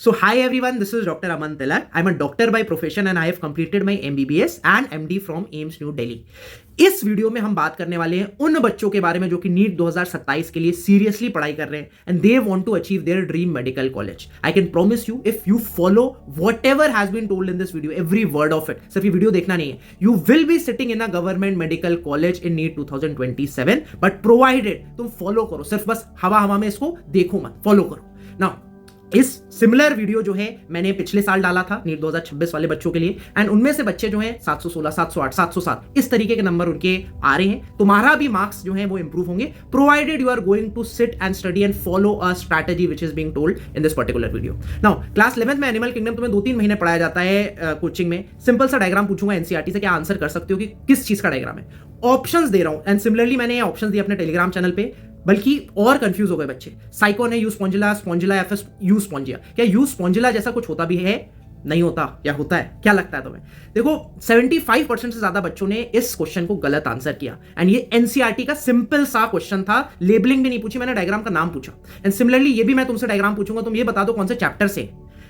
So, hi everyone, this is Dr. Aman Tilak. I'm a doctor by profession and I have completed my MBBS and MD from AIIMS New Delhi. इस video में हम बात करने वाले हैं उन बच्चों के बारे में जो कि नीट 2027 के लिए सीरियसली पढ़ाई कर रहे हैं and they want to achieve their dream medical college. I can promise you if you follow whatever has been told in this video, every word of it, सिर्फ ये वीडियो देखना नहीं है, you will be sitting in a government medical college in NEET 2027, but provided तुम follow करो. सिर्फ बस हवा में इसको देखो मत, फॉलो करो. नाउ इस सिमिलर वीडियो जो है मैंने पिछले साल डाला था नीट 2026 वाले बच्चों के लिए एंड उनमें से बच्चे जो हैं 716, 708, 707 इस तरीके के नंबर उनके आ रहे हैं. तुम्हारा भी मार्क्स जो है वो इंप्रूव होंगे provided you are going to sit and study and follow a strategy which is being told in this particular video. Now class 11th में एनिमल किंगडम तुम्हें 2-3 महीने पढ़ाया जाता है कोचिंग में. सिंपल सा डायग्राम पूछूंगा एनसीईआरटी से, क्या आंसर कर सकते हो कि किस चीज का डायग्राम है. ऑप्शंस दे रहा हूं एंड सिमिलरली मैंने ये ऑप्शंस दिए अपने टेलीग्राम चैनल पे, बल्कि और कंफ्यूज हो गए बच्चे. साइकोन है you Spongilla, Spongilla FS you Spongia. क्या यू स्पॉन्जिला जैसा कुछ होता भी है? नहीं होता या होता है? क्या लगता है तुम्हें? देखो 75% से ज्यादा बच्चों ने इस क्वेश्चन को गलत आंसर किया एंड ये एनसीईआरटी का सिंपल सा क्वेश्चन था. लेबलिंग भी नहीं पूछी मैंने, डायग्राम का नाम पूछा. एंड सिमिलरली ये भी मैं तुमसे डायग्राम पूछूंगा, तुम ये बता दो कौन से चैप्टर से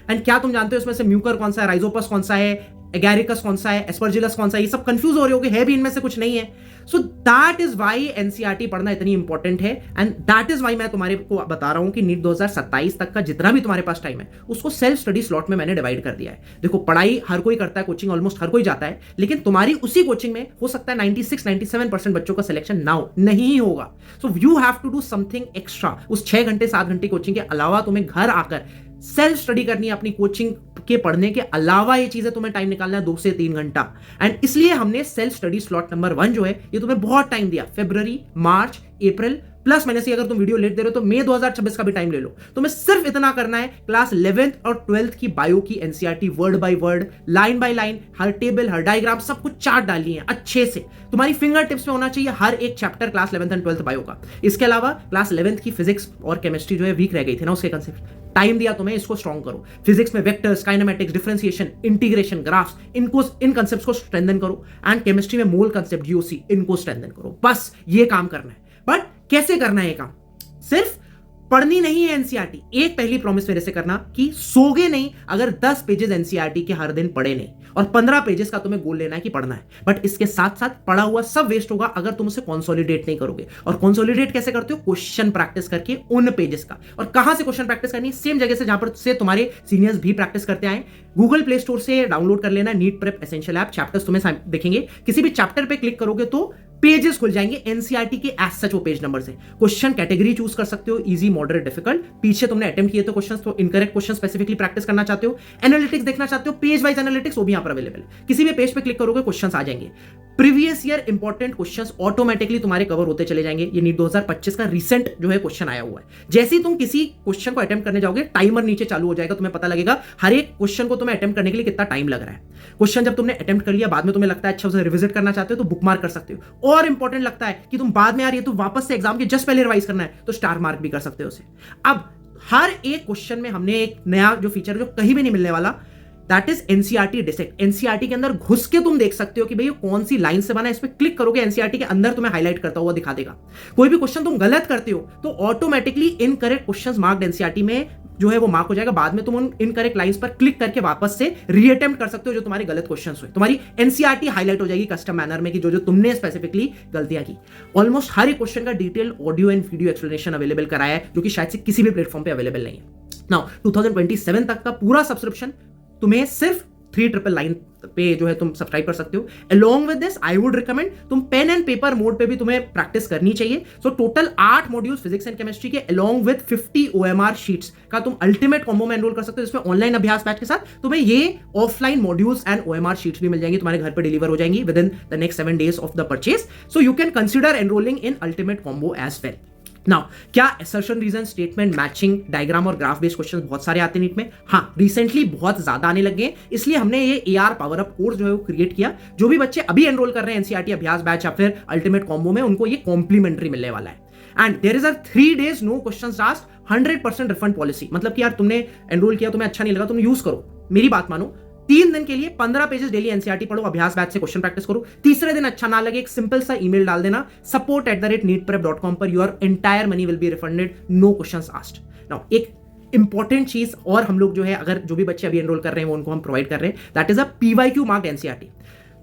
एंड क्या तुम जानते हो इसमें से म्यूकर कौन सा है, राइजोपस कौन सा है, एगैरिकस कौन सा है, एस्परजिलस कौन सा है. ये सब कंफ्यूज हो रहे होगे, है भी इनमें से कुछ नहीं है. So that is why NCERT पढ़ना इतनी इंपॉर्टेंट है एंड दैट इज वाई मैं तुम्हारे को बता रहा हूं कि नीट 2027 तक का जितना भी तुम्हारे पास टाइम है उसको सेल्फ स्टडी स्लॉट में मैंने डिवाइड कर दिया है. देखो पढ़ाई हर कोई करता है, कोचिंग ऑलमोस्ट हर कोई जाता है, लेकिन तुम्हारी उसी कोचिंग में हो सकता है 96-97% बच्चों का सिलेक्शन नाउ नहीं होगा. So you have to do something extra. उस 6 घंटे 7 घंटे कोचिंग के अलावा तुम्हें घर आकर सेल्फ स्टडी करनी है. अपनी कोचिंग के पढ़ने के अलावा ये चीजें तुम्हें टाइम निकालना है 2 से 3 घंटा. एंड इसलिए हमने सेल्फ स्टडी स्लॉट नंबर 1 जो है ये तुम्हें बहुत टाइम दिया. फरवरी, मार्च, अप्रैल प्लस मैंने से अगर तुम वीडियो लेट दे रहे हो तो मई 2026 का भी टाइम ले लो. तुम्हें सिर्फ इतना करना है, क्लास 11th और 12th की बायो की NCERT word by word, line by line, her table, her diagram, सब कुछ चार्ट डालनी है अच्छे से. तुम्हारी फिंगर टिप्स में होना चाहिए हर एक chapter class 11th and 12th bio का. इसके अलावा क्लास 11th की फिजिक्स और केमिस्ट्री जो है वीक रह गई थी ना, उसके कंसेप्ट टाइम दिया तुम्हें, इसको स्ट्रॉन्ग करो. फिजिक्स में vectors, kinematics, differentiation, integration, graphs, इनको इन कंसेप्ट्स को स्ट्रेंथन करो. एंड केमिस्ट्री में मोल कंसेप्ट, जीओसी, इनको स्ट्रेंथन करो. बस ये काम करना है. बट कैसे करना है ये काम? सिर्फ पढ़नी नहीं है एनसीईआरटी. एक पहली प्रॉमिस मेरे से करना कि सोगे नहीं अगर 10 पेजेस एनसीईआरटी के हर दिन पढ़े नहीं, और 15 पेजेस का तुम्हें गोल लेना है कि पढ़ना है. बट इसके साथ साथ पढ़ा हुआ सब वेस्ट होगा अगर तुम उसे कंसोलिडेट नहीं करोगे. और कंसोलिडेट कैसे करते हो? क्वेश्चन प्रैक्टिस करके उन पेजेस का. और कहां से क्वेश्चन प्रैक्टिस करनी है? सेम जगह से जहां पर से तुम्हारे सीनियर्स भी प्रैक्टिस करते आए. गूगल प्ले स्टोर से डाउनलोड कर लेना NEET prep essential app. Chapters तुम्हें दिखेंगे, किसी भी चैप्टर पे क्लिक करोगे तो पेजेस खुल जाएंगे एनसीईआरटी के एज सच वो पेज नंबर से. क्वेश्चन कैटेगरी चूज कर सकते हो, इजी, मॉडरेट, डिफिकल्ट. पीछे तुमने अटेम्प्ट किए तो क्वेश्चंस, तो इनकरेक्ट क्वेश्चन स्पेसिफिकली प्रैक्टिस करना चाहते हो, एनालिटिक्स देखना चाहते हो, पेज वाइज एनालिटिक्स, वो भी यहां पर अवेलेबल है. किसी भी पेज पे क्लिक करोगे क्वेश्चंस आ जाएंगे. Previous year important questions automatically तुम्हारे कवर होते चले जाएंगे. ये नीट 2025 का रिसेंट जो है क्वेश्चन आया हुआ है. जैसे ही तुम किसी क्वेश्चन को अटेम्प्ट करने जाओगे टाइमर नीचे चालू हो जाएगा, तुम्हें पता लगेगा हर एक क्वेश्चन को तुम्हें अटेम्प्ट करने के लिए कितना टाइम लग रहा है. क्वेश्चन जब तुमने अटेम्प्ट कर लिया, बाद में तुम्हें लगता है अच्छा उसे रिविजिट करना चाहते हो तो बुक मार्क कर सकते हो. और इंपॉर्टेंट लगता है कि तुम बाद में आ रही है तो वापस से एग्जाम के जस्ट पहले रिवाइज करना है तो स्टार मार्क भी कर सकते हो उसे. अब हर एक क्वेश्चन में हमने एक नया जो फीचर जो कहीं भी नहीं मिलने वाला, that is NCERT dissect. NCERT के अंदर घुस के तुम देख सकते हो कि भाई ये कौन सी लाइन से बना है. इस पर क्लिक करोगे एनसीईआरटी के अंदर तुम्हें हाईलाइट करता हुआ दिखा देगा. कोई भी क्वेश्चन तुम गलत करते हो तो automatically incorrect questions marked NCERT में जो है वो मार्क हो जाएगा. बाद में तुम उन इनकरेक्ट लाइंस पर क्लिक करके वापस से रीअटेम्प्ट कर सकते हो जो तुम्हारे गलत क्वेश्चंस हुए. तुम्हारी एनसीईआरटी हाईलाइट हो जाएगी कस्टम मैनर में कि जो जो तुमने स्पेसिफिकली गलतियां की. ऑलमोस्ट हर एक क्वेश्चन का detail audio and video explanation available कराया है जो कि शायद से किसी भी प्लेटफॉर्म पे अवेलेबल नहीं है. नाउ 2027 तक का पूरा सब्सक्रिप्शन तुम्हें सिर्फ 399 पे जो है तुम सब्सक्राइब कर सकते हो. Along with this I would recommend तुम पेन एंड पेपर मोड पे भी तुम्हें प्रैक्टिस करनी चाहिए. So total 8 modules physics and chemistry के अलोंग विद 50 ओएमआर शीट्स का तुम अल्टीमेट कॉम्बो में एनरोल कर सकते हो, जिसमें ऑनलाइन अभ्यास बैच के साथ तुम्हें ये offline modules and OMR sheets भी मिल जाएंगी. तुम्हारे घर पे डिलीवर हो जाएंगी within the next 7 days of the purchase. So you can consider enrolling in ultimate combo as well. Now क्या assertion, reason, statement, matching, diagram और ग्राफ बेस्ड क्वेश्चन बहुत सारे आते हैं नीट में? हाँ, रिसेंटली बहुत ज्यादा आने लगे हैं, इसलिए हमने ये एआर पावर अप कोर्स जो है वो क्रिएट किया. जो भी बच्चे अभी एनरोल कर रहे हैं एनसीईआरटी अभ्यास बैच या फिर अल्टीमेट कॉम्बो में, उनको ये कॉम्प्लीमेंट्री मिलने वाला है. And there is a 3 days no questions asked 100% refund policy. मतलब कि यार तुमने एनरोल किया, तुम्हें अच्छा नहीं लगा, तुम यूज करो, मेरी बात मानो, 3 दिन के लिए 15 पेजेस डेली एनसीईआरटी पढ़ो, अभ्यास बैच से क्वेश्चन प्रैक्टिस करो. तीसरे दिन अच्छा ना लगे, एक सिंपल सा ईमेल डाल देना support@neetprep.com पर. Your entire money will be refunded, no questions asked. Now एक इंपॉर्टेंट चीज और हम लोग जो है, अगर जो भी बच्चे अभी एनरोल कर रहे हैं वो उनको हम प्रोवाइड कर रहे हैं, that is a PYQ marked NCERT.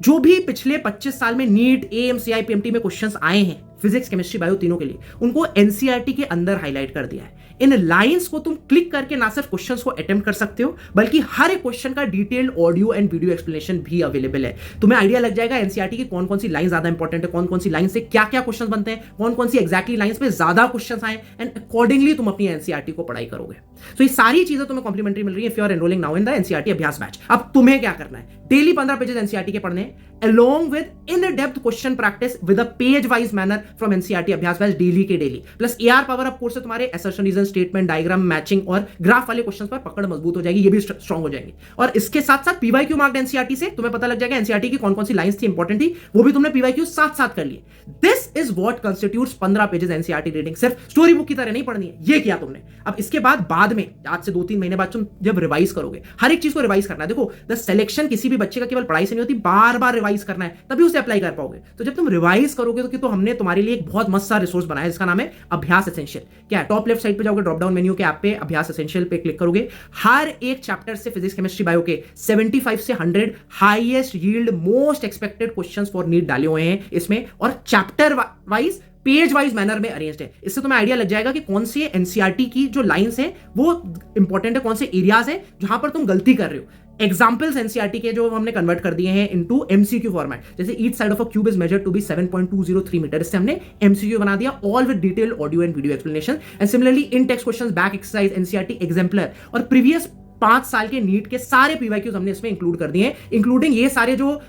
जो भी पिछले 25 साल में नीट, एएमसीआई, पीएमटी में क्वेश्चंस आए हैं फिजिक्स, केमिस्ट्री, बायो तीनों के लिए, उनको एनसीईआरटी के अंदर हाईलाइट कर दिया है। इन लाइंस को तुम क्लिक करके ना सिर्फ क्वेश्चंस को अटेम्प्ट कर सकते हो, बल्कि हर एक क्वेश्चन का detailed audio and video explanation भी अवेलेबल है। तुम्हें आइडिया लग जाएगा एनसीईआरटी की कौन कौन सी लाइन ज्यादा इंपॉर्टेंट है, कौन कौन सी लाइन से क्या क्या क्वेश्चन बनते हैं, कौन कौन सी एक्जैक्टली लाइंस पे ज्यादा क्वेश्चन आए, एंड अकॉर्डिंगली तुम अपनी एनसीईआरटी को पढ़ाई करोगे। तो ये सारी चीजें तुम्हें कॉम्प्लीमेंट्री मिल रही है if you are enrolling now in the NCERT Abhyas batch. अब तुम्हें क्या करना है, डेली 15 पेजेस एनसीईआरटी के पढ़ने along with in-depth question practice with a page-wise manner from NCERT अभ्यास बैच डेली के daily, plus AR power up course से तुम्हारे assertion, reason, statement, diagram, matching और ग्राफ वाले क्वेश्चंस पर पकड़ मजबूत हो जाएगी, ये भी स्ट्रांग हो जाएंगे। और इसके साथ साथ PYQ मार्क्ड NCERT से तुम्हें पता लग जाएगा NCERT की कौन कौन सी लाइंस थी इंपॉर्टेंट थी, वो भी तुमने PYQ साथ साथ कर लिए। This is what constitutes 15 pages NCERT reading. सिर्फ स्टोरी बुक की तरह नहीं पढ़नी है, ये किया तुमने। अब इसके बाद में आज से 2-3 महीने बाद तुम जब रिवाइज करोगे, हर एक चीज को रिवाइज करना है। देखो, द सिलेक्शन किसी भी बच्चे का केवल पढ़ाई से नहीं होती, बार बार रिवाइज करना है, तभी उसे अप्लाई कर पाओगे। तो जब तुम रिवाइज करोगे तो हमने तुम्हारे लिए एक बहुत मस्त सा रिसोर्स बनाया है जिसका नाम है अभ्यास एसेंशियल। क्या है, टॉप लेफ्ट साइड पे जाओगे, ड्रॉप डाउन मेन्यू के ऐप पे अभ्यास एसेंशियल पे क्लिक करोगे, हर एक चैप्टर से फिजिक्स, केमिस्ट्री, बायो के 75 से 100 highest yield most expected questions for NEET डाले हुए हैं इसमें, और chapter wise page wise manner में अरेंज्ड है। इससे तुम्हें आइडिया लग जाएगा कि कौन सी एनसीईआरटी की जो लाइंस है वो इंपॉर्टेंट है, कौन से एरियाज है जहां पर तुम गलती कर रहे हो। एग्जाम्पल्स एनसीईआरटी के जो हमने कन्वर्ट कर दिए हैं इनटू एमसीक्यू फॉर्मेट, जैसे each side of a cube is measured to be 7.203 metre, इससे हमने एमसीक्यू बना दिया, all with detail audio and video explanation. And similarly in text questions, back exercise, NCERT exemplar और previous 5 साल के NEET के सारे पीवाईक्यूज हमने इसमें इंक्लूड कर दिए हैं, इंक्लूडिंग ये सारे जो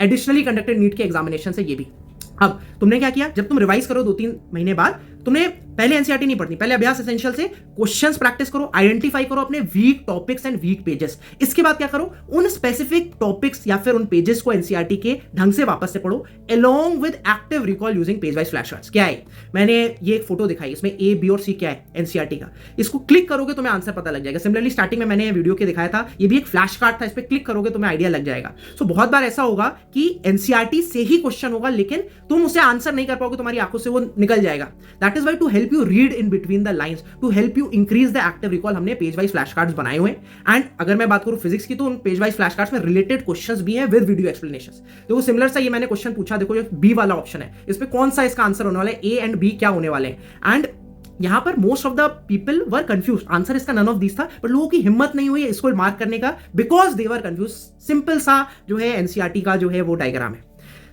एडिशनली कंडक्टेड नीट के एग्जामिनेशन है ये भी। अब तुमने क्या किया, जब तुम रिवाइज करो 2-3 महीने बाद, तुमने पहले एनसीईआरटी नहीं पढ़नी, पहले अभ्यास एसेंशियल से क्वेश्चंस प्रैक्टिस करो, आइडेंटिफाई करो अपने weak topics and weak pages. इसके बाद क्या करो, उन स्पेसिफिक टॉपिक्स या फिर उन पेजेस को एनसीईआरटी के ढंग से वापस से पढ़ो, along with active recall using page wise flash cards. क्या है, मैंने ये एक फोटो दिखाई, इसमें ए, बी और सी क्या है एनसीईआरटी का, इसको क्लिक करोगे तुम्हें आंसर पता लग जाएगा। सिमिलरली स्टार्टिंग में मैंने वीडियो के दिखाया था, ये भी एक फ्लैश कार्ड था, इस पर क्लिक करोगे तुम्हें आइडिया लग जाएगा। सो बहुत बार ऐसा होगा कि एनसीईआरटी से ही क्वेश्चन होगा लेकिन तुम उसे आंसर नहीं कर पाओगे, तुम्हारी आंखों से वो निकल जाएगा। That is why to help you read in between the lines, to help you increase the active recall, हमने पेज वाइज फ्लैश कार्ड्स बनाए हुए हैं। एंड अगर मैं बात करूं फिजिक्स की, तो उन पेज वाइज फ्लैश कार्ड्स में रिलेटेड क्वेश्चंस भी हैं विद वीडियो एक्सप्लेनेशंस। देखो सिमिलर सा ये मैंने क्वेश्चन पूछा, देखो जो बी वाला ऑप्शन है, इस पे कौन सा इसका आंसर होने वाला है, ए एंड बी क्या होने वाले हैं। एंड यहां पर most of the people were confuse, answer इसका नन ऑफ दिस था, पर लोगों की हिम्मत नहीं हुई इसको मार्क करने का, because they were confuse. Simple सा जो है एनसीईआरटी का जो है वो डायग्राम है।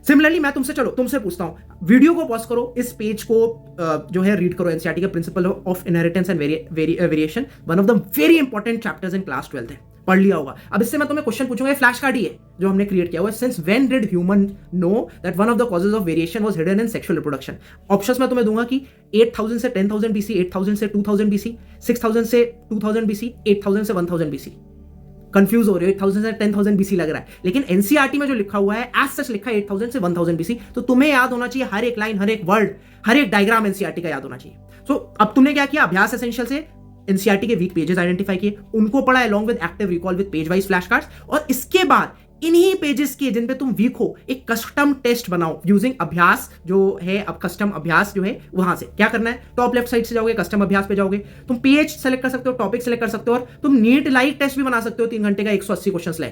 सिमिलरली मैं तुमसे पूछता हूं, वीडियो को पॉज करो, इस पेज को जो है रीड करो, एनसीईआरटी का principle of inheritance and variation, one of the very important chapters in class 12 है, पढ़ लिया होगा। अब इससे मैं तुम्हें क्वेश्चन पूछूंगा, फ्लैश कार्ड ही है जो हमने क्रिएट किया हुआ है, since when did human know that one of the causes of variation was hidden in sexual reproduction. Options मैं तुम्हें दूंगा कि 8000 से 10000 बीसी, 8000 से 2000 बीसी, 6000 से 2000 बीसी, 8000 से 1000 बीसी। कंफ्यूज हो रहे हो, 8000 से 10000 बीसी लग रहा है, लेकिन एनसीईआरटी में जो लिखा हुआ है एज सच लिखा है 8000 से 1000 बीसी। तो तुम्हें याद होना चाहिए हर एक लाइन, हर एक वर्ड, हर एक डायग्राम एनसीईआरटी का याद होना चाहिए। सो अब तुमने क्या किया, अभ्यास एसेंशियल से एनसीईआरटी के वीक पेजेस आइडेंटिफाई किए, उनको पढ़ा along with active recall with page wise flash cards, और इसके बाद इन्हीं पेजेस के जिन पे तुम वीक हो एक कस्टम टेस्ट बनाओ यूजिंग अभ्यास जो है। अब कस्टम अभ्यास जो है वहां से क्या करना है, टॉप लेफ्ट साइड से जाओगे, कस्टम अभ्यास पे जाओगे, तुम पेज सेलेक्ट कर सकते हो, टॉपिक सेलेक्ट कर सकते हो, और तुम नीट लाइक टेस्ट भी बना सकते हो 3 घंटे का 180 क्वेश्चन ले।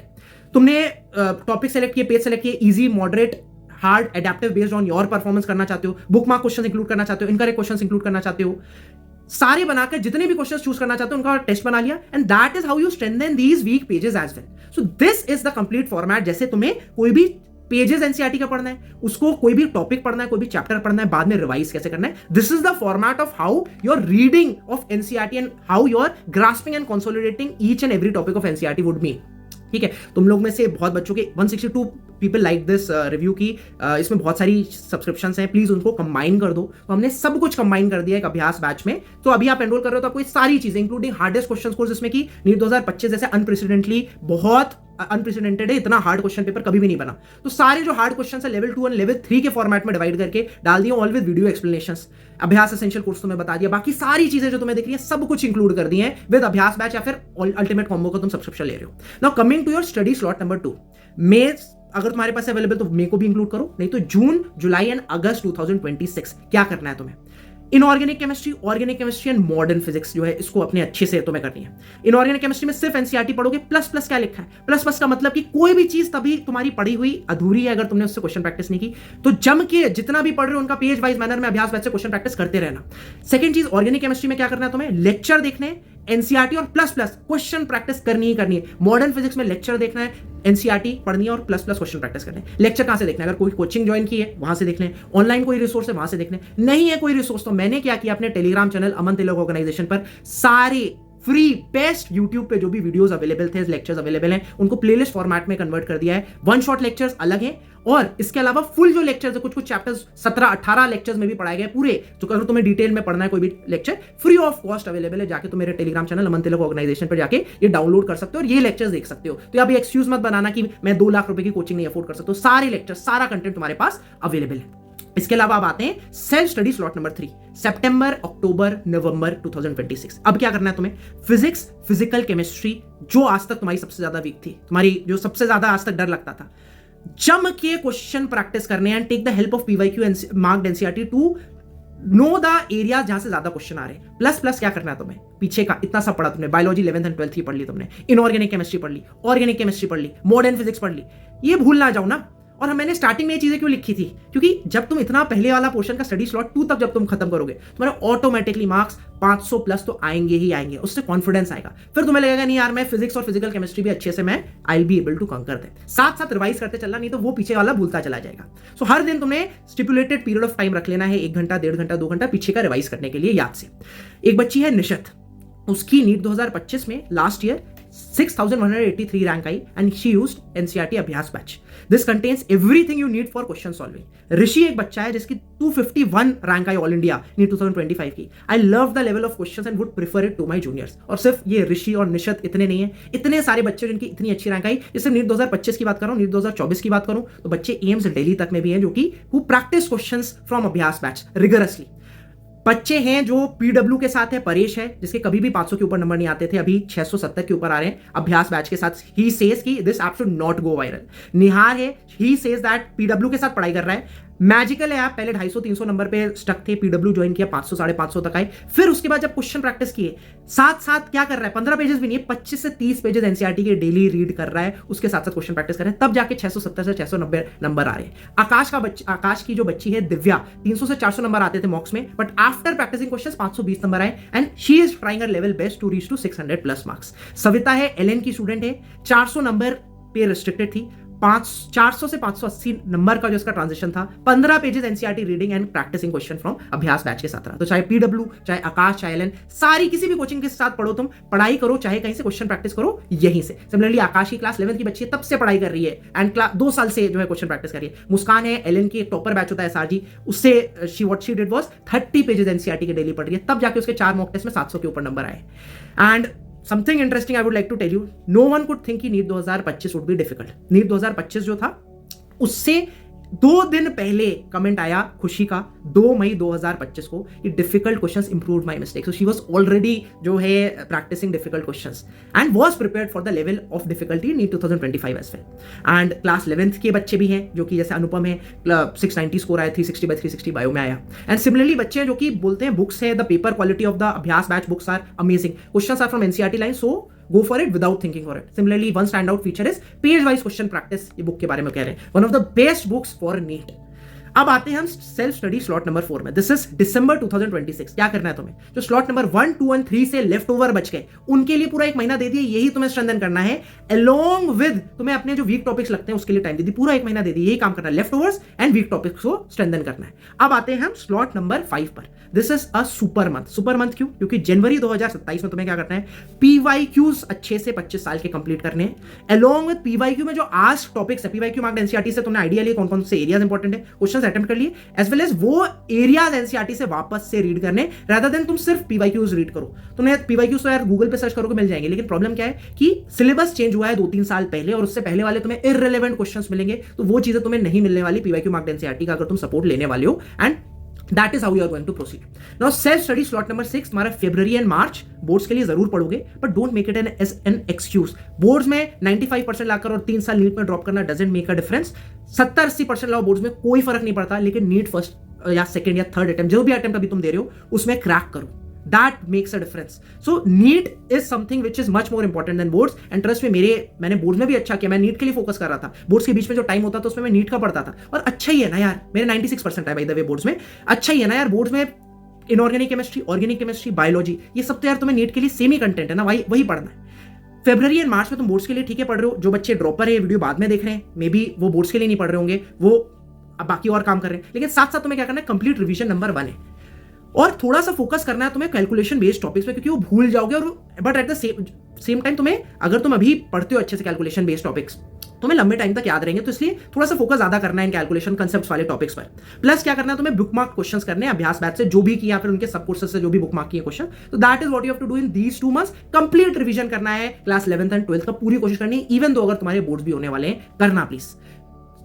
तुमने टॉपिक सेलेक्ट किए, पेज सेलेक्ट किए, easy, moderate, hard, adaptive based on your performance करना चाहते हो, बुक मार्क क्वेश्चन इंक्लूड करना चाहते हो, इनकरेक्ट क्वेश्चन इंक्लूड करना चाहते हो, सारे बनाकर जितने भी क्वेश्चंस चूज करना चाहते हो उनका टेस्ट बना लिया, and that is how you strengthen these weak pages as well. So this is the complete format. जैसे तुम्हें कोई भी पेजेस एनसीईआरटी का पढ़ना है, उसको कोई भी टॉपिक पढ़ना है, कोई भी चैप्टर पढ़ना है, बाद में रिवाइज कैसे करना है, this is the format of how your reading of NCERT and how your grasping and consolidating each and every topic of NCERT would be. ठीक है, तुम लोग में से बहुत बच्चों के 162 पीपल लाइक दिस रिव्यू की, इसमें बहुत सारी सब्सक्रिप्शंस हैं, प्लीज उनको कंबाइन कर दो। तो हमने सब कुछ कंबाइन कर दिया एक अभ्यास बैच में। तो अभी आप एनरोल कर रहे हो तो आपको ये सारी चीजें इंक्लूडिंग हार्डेस्ट क्वेश्चन कोर्स, जिसमें कि नीट 2025 जैसे अनप्रेसिडेंटेड है, इतना हार्ड क्वेश्चन पेपर कभी भी नहीं बना। तो सारे जो हार्ड क्वेश्चन है लेवल 2 और लेवल 3 के फॉर्मेट में डिवाइड करके डाल दिए, ऑल विद वीडियो एक्सप्लेनेशंस। अभ्यास एसेंशियल कोर्स तुम्हें बता दिया, बाकी सारी चीजें जो तुम्हें दिख रही है सब कुछ इंक्लूड कर दी है विद अभ्यास बैच या फिर अल्टीमेट कॉम्बो का तुम सब्सक्रिप्शन ले रहे हो। Now coming to your study slot number 2, मे अगर तुम्हारे पास अवेलेबल तो मे को भी इंक्लूड करो, नहीं तो जून, जुलाई एंड अगस्त 2026 क्या करना है तुम्हें। Inorganic chemistry, organic chemistry and modern physics जो है इसको अपने अच्छे से तुम्हें करनी है। इनऑर्गेनिक केमिस्ट्री में सिर्फ एनसीईआरटी पढ़ोगे। प्लस प्लस क्या लिखा है? प्लस प्लस का मतलब कि कोई भी चीज तभी तुम्हारी पढ़ी हुई अधूरी है अगर तुमने उससे क्वेश्चन प्रैक्टिस नहीं की। तो जम के जितना भी पढ़ रहे हो उनका पेज वाइज मैनर में अभ्यास बैच से क्वेश्चन प्रैक्टिस करते रहना। सेकंड चीज, ऑर्गेनिक केमिस्ट्री में क्या करना है तुम्हें? लेक्चर देखने, एनसीईआरटी और प्लस प्लस क्वेश्चन प्रैक्टिस करनी ही करनी है। मॉडर्न फिजिक्स में लेक्चर देखना है, एनसीईआरटी पढ़नी है और प्लस प्लस क्वेश्चन प्रैक्टिस करने हैं। लेक्चर कहां से देखना है? अगर कोई कोचिंग ज्वाइन की है वहां से देख लें, ऑनलाइन कोई रिसोर्स है वहां से देख लें। नहीं है कोई रिसोर्स तो मैंने क्या किया, अपने टेलीग्राम चैनल अमन तिलक ऑर्गेनाइजेशन पर सारे फ्री बेस्ट यूट्यूब पे जो भी वीडियोस अवेलेबल थे, लेक्चर्स अवेलेबल हैं, उनको प्लेलिस्ट फॉर्मेट में कन्वर्ट कर दिया है। वन शॉट लेक्चर्स अलग हैं और इसके अलावा फुल जो लेक्चर्स है, कुछ कुछ चैप्टर्स 17-18 लेक्चर्स में भी पढ़ाए गए पूरे। तो अगर तुम्हें डिटेल में पढ़ना है कोई भी lecture, free of cost available है। जाके तुम मेरे टेलीग्राम चैनल अमन तिलक ऑर्गेनाइजेशन पर जाके ये डाउनलोड कर सकते हो और ये लेक्चर्स देख सकते हो। तो अभी एक्सक्यूज मत बनाना कि मैं 2 लाख रुपए की कोचिंग नहीं अफोर्ड कर सकता। सारे लेक्चर्स, सारा कंटेंट तुम्हारे पास अवेलेबल है। इसके अलावा अब आते हैं सेल्फ स्टडी स्लॉट नंबर 3, सितंबर, अक्टूबर, नवंबर 2026। अब क्या करना है तुम्हें? फिजिक्स, फिजिकल केमिस्ट्री जो आज तक तुम्हारी सबसे ज्यादा वीक थी, तुम्हारी जो सबसे ज्यादा आज तक डर लगता था, जम के क्वेश्चन प्रैक्टिस करने and take the help of PYQ marked NCERT to know the area जहां से ज्यादा क्वेश्चन आ रहे हैं। प्लस प्लस क्या करना है तुम्हें? पीछे का इतना सब पढ़ा तुमने, बायोलॉजी 11th एंड 12th ही पढ़ ली तुमने, इनऑर्गेनिक केमिस्ट्री पढ़ ली, ऑर्गेनिक केमिस्ट्री पढ़ ली, मॉडर्न फिजिक्स पढ़ ली, ये भूल ना जाओ ना। और मैंने स्टार्टिंग में ये चीजें क्यों लिखी थी? क्योंकि जब तुम इतना पहले वाला पोर्शन का स्टडी स्लॉट 2 तक जब तुम खत्म करोगे, तुम्हारे ऑटोमेटिकली मार्क्स 500 प्लस तो आएंगे ही आएंगे, उससे कॉन्फिडेंस आएगा। फिर तुम्हें लगेगा नहीं यार मैं फिजिक्स और फिजिकल केमिस्ट्री भी अच्छे से मैं I will be able to conquer दे। साथ साथ रिवाइज करते चलना, नहीं तो वो पीछे वाला भूलता चला जाएगा। सो हर दिन तुमने स्टिपुलेटेड पीरियड ऑफ टाइम रख लेना है, 1 घंटा, 1.5 घंटा, 2 घंटा पीछे का रिवाइज करने के लिए याद से। एक बच्ची है निशत, उसकी नीट 2025 में लास्ट ईयर 6183 रैंक आई and she used NCERT Abhyas batch. This contains everything you need for question solving. Rishi एक बच्चा है जिसकी 251 रैंक आई ऑल इंडिया नीट 2025 की। I love the level of questions and would prefer it to my juniors. और सिर्फ ये ऋषि और निशत इतने नहीं है, इतने सारे बच्चे जिनकी इतनी अच्छी रैंक आई। जैसे नीट 2025 की बात करूं, नीट 2024 की बात करूं तो बच्चे एम्स दिल्ली तक में भी हैं जो कि who practice questions from Abhyas batch rigorously. बच्चे हैं जो पीडब्ल्यू के साथ है, परेश है जिसके कभी भी 500 के ऊपर नंबर नहीं आते थे, अभी 670 के ऊपर आ रहे हैं अभ्यास बैच के साथ। ही सेज कि this app should not go viral. Nihar है, ही सेज दैट पीडब्ल्यू के साथ पढ़ाई कर रहा है। मैजिकल है, आप पहले 250-300 नंबर पे स्टक थे, पीडब्ल्यू ज्वाइन किया, 500-550 तक आए। फिर उसके बाद जब क्वेश्चन प्रैक्टिस किए, साथ साथ क्या कर रहा है, 15 पेजेस भी नहीं है, 25 से 30 पेजेस एनसीईआरटी के डेली रीड कर रहा है, उसके साथ साथ क्वेश्चन प्रैक्टिस कर रहे हैं, तब जाके 670 से 690 नंबर आ रहे हैं। आकाश की जो बच्ची है दिव्या, 300 से 400 नंबर आते थे मॉक्स में, but after practicing question 520 number आए and she is trying her level best to reach to 600 plus marks. Savita है, एलएन की स्टूडेंट है, 400 नंबर पे रिस्ट्रिक्टेड थी, 400 से 580 नंबर का जो इसका ट्रांजिशन था, 15 pages NCERT reading and practising question from Abhyas batch के साथ रहा। तो चाहे पीडब्ल्यू, चाहे आकाश, चाहे एलएन, सारी किसी भी कोचिंग के साथ पढ़ो, तुम पढ़ाई करो, चाहे कहीं से क्वेश्चन प्रैक्टिस करो यहीं से। सिमिलरली आकाश की क्लास 11th की बच्ची है, तब से पढ़ाई कर रही है एंड 2 साल से जो है क्वेश्चन प्रैक्टिस कर रही है। मुस्कान है, एलएन की एक टॉपर बैच होता है एसआरजी, उससे she did was 30 pages NCERT के डेली पढ़ रही है, तब जाके उसके 4 मॉक टेस्ट में 700 के ऊपर नंबर आए। And something interesting I would like to tell you, no one could think कि NEET 2025 would be difficult। NEET 2025 जो था उससे 2 दिन पहले कमेंट आया खुशी का 2 मई 2025 को, ये difficult questions improved my mistake. So she was already जो है practicing difficult questions and was prepared for the level of difficulty NEET 2025 as well. And class 11th के बच्चे भी हैं जो कि जैसे अनुपम है, 690 स्कोर आया, 360/360 बायो में आया। एंड सिमिलरली बच्चे हैं जो कि बोलते हैं बुक्स है, the paper quality of the Abhyas batch books are amazing, questions are from NCERT line, so go for it without thinking for it. Similarly, one standout feature is page wise question practice, ये book के बारे में कह रहे हैं, one of the best books for NEET। अब आते हैं हम सेल्फ स्टडी स्लॉट नंबर 4 में। दिस इज दिसंबर 2026। क्या करना है तुम्हें? जो स्लॉट नंबर 1, 2 और 3 से लेफ्ट ओवर बच गए, उनके लिए पूरा 1 महीना दे दिया, यही तुम्हें स्ट्रेंथन करना है। अलोंग विद तुम्हें अपने जो वीक टॉपिक्स लगते हैं उसके लिए टाइम दे दी, पूरा 1 महीना दे दिया, यही काम करना है, leftovers and weak topics को स्ट्रेंथन करना है। अब आते हैं हम स्लॉट नंबर 5 पर। This is a super month. Super month क्यों? क्योंकि जनवरी 2027 में तुम्हें क्या करना है, पीवाईक्यूज अच्छे से 25 साल के कंप्लीट करने हैं। अलोंग विद पीवाईक्यू में जो आज टॉपिक्स है, पीवाईक्यू मार्क्ड एनसीईआरटी से तुमने आइडिया लिए कौन कौन से एरियाज इंपॉर्टेंट है, क्वेश्चंस अटेम्प्ट कर लिए, एज वेल एज वो एरियाज एनसीईआरटी से वापस से रीड करने, रादर देन तुम सिर्फ पीवाईक्यूज रीड करो। तुम्हें पीवाईक्यूज तो यार गूगल पे सर्च करोगे मिल जाएंगे, लेकिन प्रॉब्लम क्या है कि सिलेबस चेंज हुआ है 2-3 साल पहले और उससे पहले वाले तुम्हें इररिलेवेंट क्वेश्चंस मिलेंगे, तो वो चीजें तुम्हें नहीं मिलने वाली पीवाईक्यू मार्क्ड एनसीईआरटी का अगर तुम सपोर्ट लेने वाले हो। And that is how you are going to proceed. Now self study slot number 6 तुम्हारा फरवरी एंड मार्च बोर्ड्स के लिए जरूर पढ़ोगे, but don't make it an excuse। Boards में 95% लाकर और 3 साल नीट में ड्रॉप करना doesn't make a difference। 70-80% लाओ बोर्ड्स में, कोई फर्क नहीं पड़ता, लेकिन नीट फर्स्ट या सेकंड या थर्ड अटेम्प्ट, जो भी अटेम्प्ट अभी तुम दे रहे हो उसमें क्रैक करो. That makes a difference. So NEET is something which is much more important than boards. And trust me, मैंने बोर्ड्स में भी अच्छा किया. मैं नीट के लिए फोकस कर रहा था. बोर्ड्स के बीच में जो टाइम होता था उसमें मैं नीट का पढ़ता था. और अच्छा ही है ना यार, मेरे 96% है बाय द वे बोर्ड्स में. अच्छा ही है ना यार, बोर्ड्स में inorganic chemistry, organic chemistry, biology, ये सब तो यार तुम्हें नीट के लिए सेम ही कंटेंट है ना, वही पढ़ना है. फरवरी एंड मार्च में तुम बोर्ड्स के लिए ठीक है पढ़ रहे हो. जो बच्चे ड्रॉपर है, वीडियो बाद में देख रहे हैं, मे बी वो बोर्ड्स के लिए नहीं पढ़ रहे होंगे, वो अब बाकी और काम कर रहे हैं. लेकिन साथ साथ तुम्हें क्या करना है, कंप्लीट रिवीजन नंबर 1 है. और थोड़ा सा फोकस करना है तुम्हें कैलकुलेशन बेस्ड टॉपिक्स पे, क्योंकि वो भूल जाओगे. और but at the same time तुम्हें, अगर तुम अभी पढ़ते हो अच्छे से कैलकुलेशन बेस्ड टॉपिक्स, तुम्हें लंबे टाइम तक याद रहेंगे. तो इसलिए थोड़ा सा फोकस ज्यादा करना है इन कैलकुलेशन कंसेप्ट्स वाले टॉपिक्स पर. प्लस क्या करना है तुम्हें, बुक मार्क क्वेश्चंस करने हैं अभ्यास बैच से, जो भी किया, फिर उनके सब कोर्सेज से जो भी बुक मार्क किए क्वेश्चन. तो that is what you have to do in these 2 months. Complete revision करना है क्लास 11th एंड 12th का, पूरी कोशिश करनी है. इवन दो अगर तुम्हारे बोर्ड्स भी होने वाले हैं, करना please.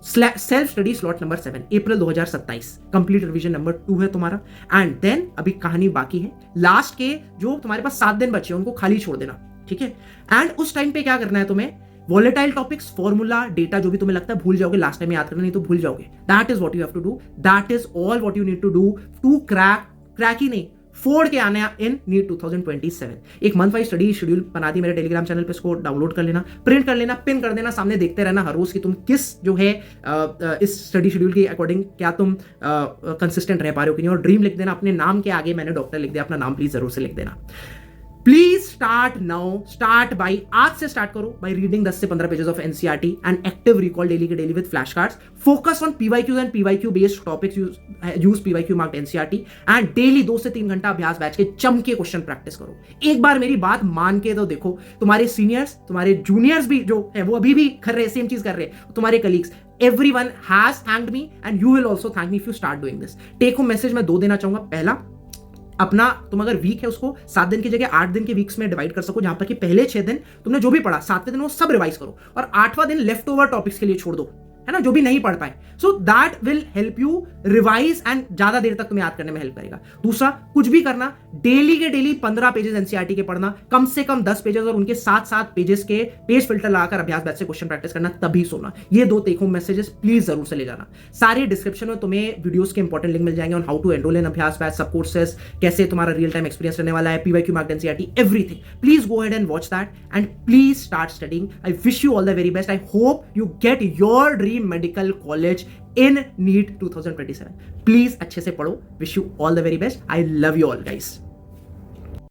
Self study slot number 7 April 2027, complete revision number 2 है तुम्हारा. एंड देन अभी कहानी बाकी है. लास्ट के जो तुम्हारे पास 7 दिन बचे हैं उनको खाली छोड़ देना, ठीक है. एंड उस टाइम पे क्या करना है तुम्हें, वॉलेटाइल टॉपिक्स, फॉर्मूला, डेटा, जो भी तुम्हें लगता है भूल जाओगे, लास्ट टाइम याद करना नहीं तो भूल जाओगे. That is what you have to do. That is all what you need to do to crack ही नहीं, फोड़ के आने इन नीट 2027. एक मंथ वाइज स्टडी शेड्यूल बना दी मेरे टेलीग्राम चैनल पे, इसको डाउनलोड कर लेना, प्रिंट कर लेना, पिन कर देना, सामने देखते रहना हर रोज कि तुम किस जो है इस स्टडी शेड्यूल के अकॉर्डिंग क्या तुम कंसिस्टेंट रह पा रहे हो कि नहीं. और ड्रीम लिख देना अपने नाम के आगे, मैंने डॉक्टर लिख दिया, अपना नाम प्लीज जरूर से लिख देना. Please start now. Start by, आज से स्टार्ट करो बाई रीडिंग 10 से 15 pages of NCERT and active recall daily के daily with flashcards. Focus on PYQs and PYQ based topics. Use PYQ marked NCERT and daily 2 से 3 घंटा अभ्यास batch के चमके क्वेश्चन प्रैक्टिस करो. एक बार मेरी बात मान के तो देखो, तुम्हारे सीनियर्स, तुम्हारे जूनियर्स भी जो है वो अभी भी कर रहे, सेम चीज कर रहे हैं, तुम्हारे colleagues, everyone has thanked me and you will also thank me if you start doing this. Take home message मैं 2 देना चाहूंगा. पहला, अपना तुम अगर वीक है उसको 7 दिन की जगह 8 दिन के वीक्स में डिवाइड कर सको, जहां पर कि पहले 6 दिन तुमने जो भी पढ़ा, 7वें दिन वो सब रिवाइज करो और 8वां दिन लेफ्ट ओवर टॉपिक्स के लिए छोड़ दो, है ना, जो भी नहीं पढ़ पाए. So that will help you revise and ज्यादा देर तक तुम्हें याद करने में हेल्प करेगा. दूसरा, कुछ भी करना, डेली के डेली 15 पेजेस एनसीईआरटी के पढ़ना, कम से कम 10 पेजेस और उनके साथ पेजेस के पेज फिल्टर लगाकर अभ्यास बैच से क्वेश्चन प्रैक्टिस करना, तभी सोना. ये 2 टेक होम मैसेजेस प्लीज जरूर से ले जाना. सारे डिस्क्रिप्शन में तुम्हें वीडियोस के इंपॉर्टेंट लिंक मिल जाएंगे ऑन हाउ टू एनरोल इन अभ्यास बैच, सब कोर्सेस, कैसे तुम्हारा रियल टाइम एक्सपीरियंस रहने वाला है, PYQ marked NCERT, everything. Please go ahead and watch that and please start studying. I wish you all the very best. I hope you get your dream medical college in NEET 2027. Please अच्छे से पढ़ो. Wish you all the very best. I love you all guys.